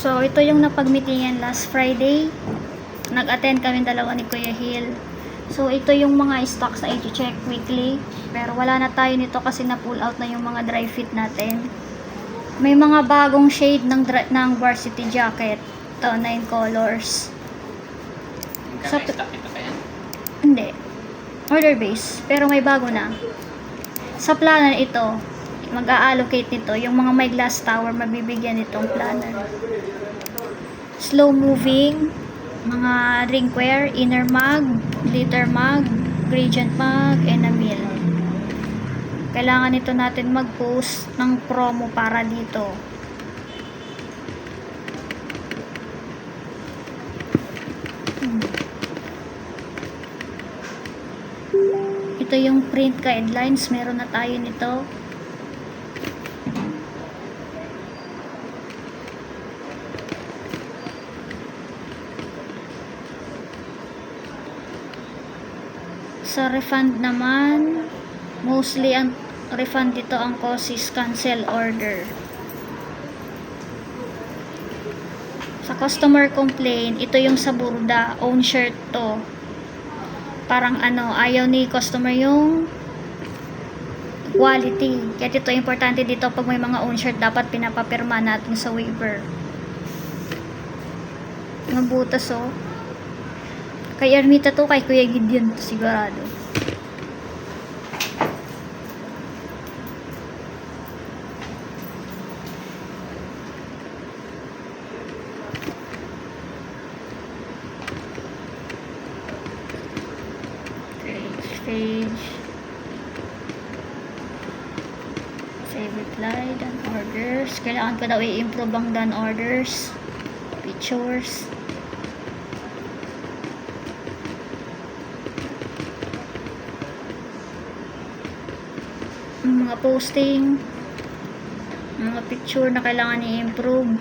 So, ito yung napag-meetingan last Friday. Nag-attend kami dalawa ni Kuya Hill. So, ito yung mga stocks na i-check weekly. Pero wala na tayo nito kasi na-pull out na yung mga dry fit natin. May mga bagong shade ng varsity jacket. Ito, 9 colors. Stock ito kaya? Hindi. Order base. Pero may bago na. Sa planner ito, mag-a-allocate nito. Yung mga may glass tower, mabibigyan nitong planner. Slow moving, mga drinkware, inner mug, glitter mug, gradient mug, enamel. Kailangan nito natin mag-post ng promo para dito. Ito yung print guidelines, meron na tayo nito. Sa refund naman, mostly ang refund dito ang causes cancel order. Sa customer complaint, ito yung sa Burda, own shirt to. Parang ayaw ni customer yung quality. Kaya ito importante dito pag may mga own shirt, dapat pinapapirma natin sa waiver. Yung butas kay Ermita to, kay Kuya Gideon to sigurado. Page. Save reply, done orders. Kailangan ko daw i-improve ang done orders. Pictures. Mga posting, mga picture na kailangan i-improve.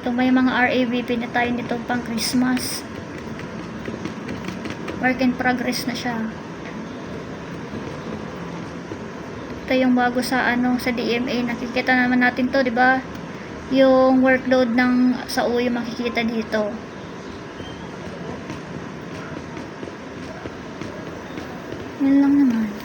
Ito may mga RAVP na tayo nito pang Christmas. Work in progress na siya. Ito yung bago sa sa DMA. Nakikita naman natin to, 'di ba? Yung workload ng sa UU makikita dito. Yan lang naman.